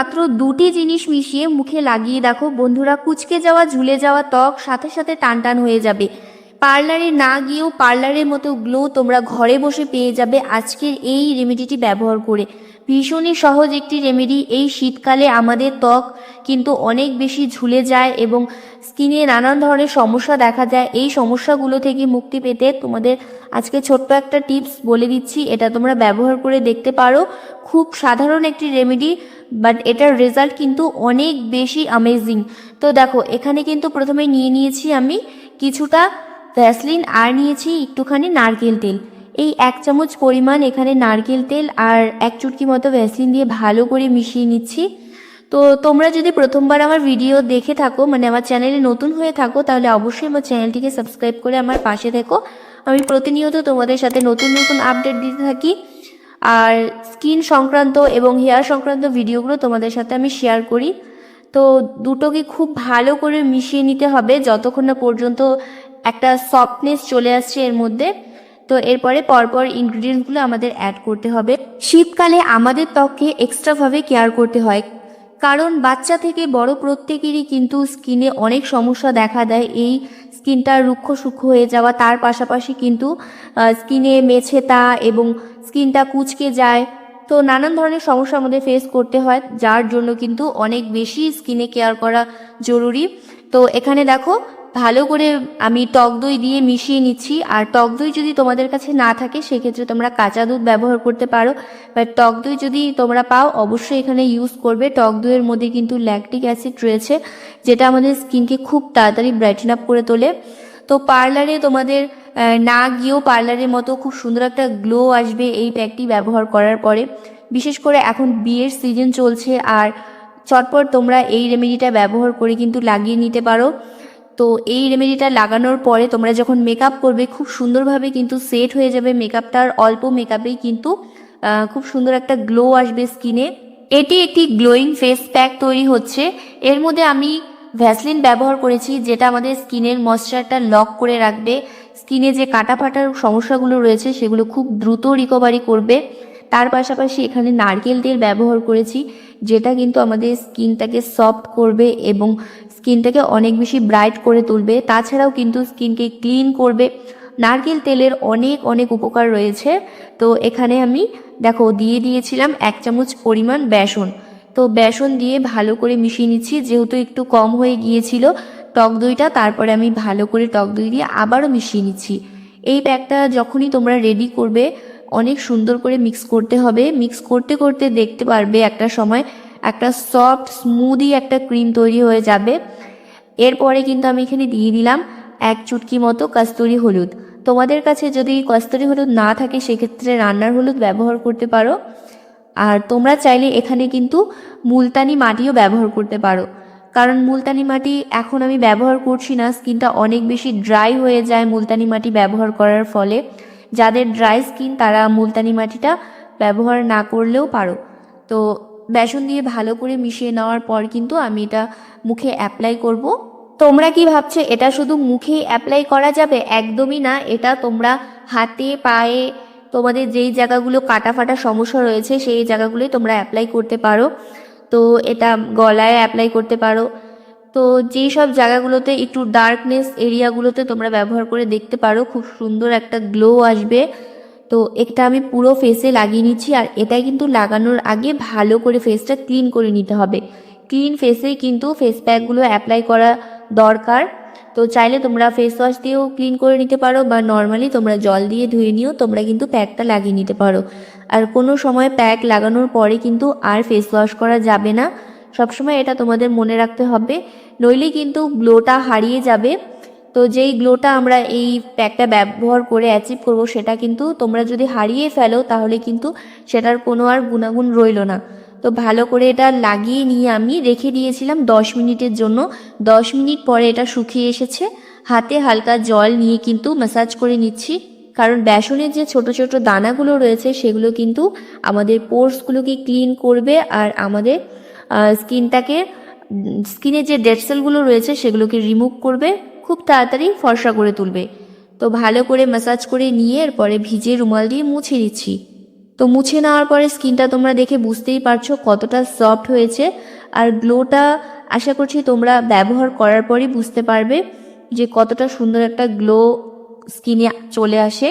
মাত্র দুটি জিনিস মিশিয়ে মুখে লাগিয়ে দেখো বন্ধুরা, কুঁচকে যাওয়া ঝুলে যাওয়া ত্বক সাথে সাথে টান টান হয়ে যাবে। পার্লারে না গিয়েও পার্লারের মতো গ্লো তোমরা ঘরে বসে পেয়ে যাবে আজকের এই রেমেডিটি ব্যবহার করে। ভীষণই সহজ একটি রেমেডি। এই শীতকালে আমাদের ত্বক কিন্তু অনেক বেশি ঝুলে যায় এবং স্কিনে নানান ধরনের সমস্যা দেখা যায়। এই সমস্যাগুলো থেকে মুক্তি পেতে তোমাদের আজকে ছোট্ট একটা টিপস বলে দিচ্ছি, এটা তোমরা ব্যবহার করে দেখতে পারো। খুব সাধারণ একটি রেমেডি, বাট এটার রেজাল্ট কিন্তু অনেক বেশি অ্যামেজিং। তো দেখো এখানে কিন্তু প্রথমে নিয়েছি আমি কিছুটা ভ্যাসলিন আর নিয়েছি একটুখানি নারকেল তেল। এই 1 চামচ পরিমাণ এখানে নারকেল তেল আর 1 চুটকি মতো ভ্যাসলিন দিয়ে ভালো করে মিশিয়ে নিচ্ছি। তো তোমরা যদি প্রথমবার আমার ভিডিও দেখে থাকো, মানে আমার চ্যানেলে নতুন হয়ে থাকো, তাহলে অবশ্যই আমার চ্যানেলটিকে সাবস্ক্রাইব করে আমার পাশে থেকো। আমি প্রতিনিয়ত তোমাদের সাথে নতুন নতুন আপডেট দিতে থাকি, আর স্কিন সংক্রান্ত এবং হেয়ার সংক্রান্ত ভিডিওগুলো তোমাদের সাথে আমি শেয়ার করি। তো দুটোকে খুব ভালো করে মিশিয়ে নিতে হবে যতক্ষণ না পর্যন্ত একটা সফটনেস চলে আসছে এর মধ্যে। তো এরপরে পরপর ইনগ্রিডিয়েন্টসগুলো আমাদের অ্যাড করতে হবে। শীতকালে আমাদের ত্বককে এক্সট্রাভাবে কেয়ার করতে হয়, কারণ বাচ্চা থেকে বড় প্রত্যেকেরই কিন্তু স্কিনে অনেক সমস্যা দেখা দেয়। এই স্কিনটা রুক্ষ সূক্ষ্ম হয়ে যাওয়া, তার পাশাপাশি কিন্তু স্কিনে মেছেতা এবং স্কিনটা কুঁচকে যায়। তো নানান ধরনের সমস্যা আমাদের ফেস করতে হয়, যার জন্য কিন্তু অনেক বেশি স্কিনে কেয়ার করা জরুরি। তো এখানে দেখো ভালো করে আমি টক দই দিয়ে মিশিয়ে নিচ্ছি। আর টক দই যদি তোমাদের কাছে না থাকে সেক্ষেত্রে তোমরা কাঁচা দুধ ব্যবহার করতে পারো, বাট টক দই যদি তোমরা পাও অবশ্যই এখানে ইউজ করবে। টক দইয়ের মধ্যে কিন্তু ল্যাকটিক অ্যাসিড রয়েছে, যেটা আমাদের স্কিনকে খুব তাড়াতাড়ি ব্রাইটেন আপ করে তোলে। তো পার্লারে তোমাদের না গিয়েও পার্লারের মতো খুব সুন্দর একটা গ্লো আসবে এই প্যাকটি ব্যবহার করার পরে। বিশেষ করে এখন বিয়ের সিজন চলছে, আর চটপট তোমরা এই রেমেডিটা ব্যবহার করে কিন্তু লাগিয়ে নিতে পারো। তো এই রেমেডিটা লাগানোর পরে তোমরা যখন মেকআপ করবে খুব সুন্দরভাবে কিন্তু সেট হয়ে যাবে মেকআপটার। অল্প মেকআপেই কিন্তু খুব সুন্দর একটা গ্লো আসবে স্কিনে। এটি একটি গ্লোয়িং ফেস প্যাক তৈরি হচ্ছে। এর মধ্যে আমি ভ্যাসলিন ব্যবহার করেছি, যেটা আমাদের স্কিনের ময়েশ্চারটা লক করে রাখবে। স্কিনে যে কাটা ফাটার সমস্যাগুলো রয়েছে সেগুলো খুব দ্রুত রিকভারি করবে। তার পাশাপাশি এখানে নারকেল তেল ব্যবহার করেছি, যেটা কিন্তু আমাদের স্কিনটাকে সফট করবে এবং স্কিনটাকে অনেক বেশি ব্রাইট করে তুলবে। তাছাড়াও কিন্তু স্কিনকে ক্লিন করবে। নারকেল তেলের অনেক অনেক উপকার রয়েছে। তো এখানে আমি দেখো দিয়ে দিয়েছিলাম 1 চামচ পরিমাণ বেসন। তো বেসন দিয়ে ভালো করে মিশিয়ে নিচ্ছি, যেহেতু একটু কম হয়ে গিয়েছিল টক দইটা, তারপরে আমি ভালো করে টক দই দিয়ে আবারও মিশিয়ে নিচ্ছি। এই প্যাকটা যখনই তোমরা রেডি করবে অনেক সুন্দর করে মিক্স করতে হবে। মিক্স করতে করতে দেখতে পারবে একটা সময় একটা সফট স্মুদি একটা ক্রিম তৈরি হয়ে যাবে। এরপরে কিন্তু আমি এখানে দিয়ে দিলাম 1 চুটকি মতো কস্তুরি হলুদ। তোমাদের কাছে যদি কস্তুরি হলুদ না থাকে সেক্ষেত্রে রান্নার হলুদ ব্যবহার করতে পারো। আর তোমরা চাইলে এখানে কিন্তু মুলতানি মাটিও ব্যবহার করতে পারো, কারণ মুলতানি মাটি এখন আমি ব্যবহার করছি না, স্কিনটা অনেক বেশি ড্রাই হয়ে যায় মুলতানি মাটি ব্যবহার করার ফলে। যাদের ড্রাই স্কিন তারা মুলতানি মাটিটা ব্যবহার না করলেও পারো। তো বেসন দিয়ে ভালো করে মিশিয়ে নেওয়ার পর কিন্তু আমি এটা মুখে অ্যাপ্লাই করব। তোমরা কি ভাবছো এটা শুধু মুখেই অ্যাপ্লাই করা যাবে? একদমই না, এটা তোমরা হাতে পায়ে তোমাদের যেই জায়গাগুলো কাটা ফাটা সমস্যা রয়েছে সেই জায়গাগুলোই তোমরা অ্যাপ্লাই করতে পারো। তো এটা গলায় অ্যাপ্লাই করতে পারো। তো যেই সব জায়গাগুলোতে একটু ডার্কনেস এরিয়াগুলোতে তোমরা ব্যবহার করে দেখতে পারো, খুব সুন্দর একটা গ্লো আসবে। তো এটা আমি পুরো ফেসে লাগিয়ে নিচ্ছি। আর এটা কিন্তু লাগানোর আগে ভালো করে ফেসটা ক্লিন করে নিতে হবে। ক্লিন ফেসেই কিন্তু ফেস প্যাকগুলো অ্যাপ্লাই করা দরকার। তো চাইলে তোমরা ফেস ওয়াশ দিয়েও ক্লিন করে নিতে পারো, বা নর্মালি তোমরা জল দিয়ে ধুয়ে নিয়েও তোমরা কিন্তু প্যাকটা লাগিয়ে নিতে পারো। আর কোনো সময় প্যাক লাগানোর পরে কিন্তু আর ফেস ওয়াশ করা যাবে না, সবসময় এটা তোমাদের মনে রাখতে হবে, নইলে কিন্তু গ্লোটা হারিয়ে যাবে। তো যেই গ্লোটা আমরা এই প্যাকটা ব্যবহার করে অ্যাচিভ করব সেটা কিন্তু তোমরা যদি হারিয়ে ফেলো তাহলে কিন্তু সেটার কোনো আর গুণাগুণ রইল না। তো ভালো করে এটা লাগিয়ে নিয়ে আমি রেখে দিয়েছিলাম 10 মিনিটের জন্য। 10 মিনিট পরে এটা শুকিয়ে এসেছে। হাতে হালকা জল নিয়ে কিন্তু ম্যাসাজ করে নিচ্ছি, কারণ বেসনের যে ছোট ছোট দানাগুলো রয়েছে সেগুলো কিন্তু আমাদের পোর্সগুলোকে ক্লিন করবে আর আমাদের স্কিনে যে ডেড সেলগুলো রয়েছে সেগুলোকে রিমুভ করবে, খুব তাড়াতাড়ি ফর্সা করে তুলবে। তো ভালো করে ম্যাসাজ করে নিয়ে এরপরে ভিজে রুমাল দিয়ে মুছে নিচ্ছি। তো মুছে নেওয়ার পরে স্কিনটা তোমরা দেখে বুঝতেই পারছো কতটা সফট হয়েছে। আর গ্লোটা আশা করছি তোমরা ব্যবহার করার পরই বুঝতে পারবে যে কতটা সুন্দর একটা গ্লো স্কিনে চলে আসে।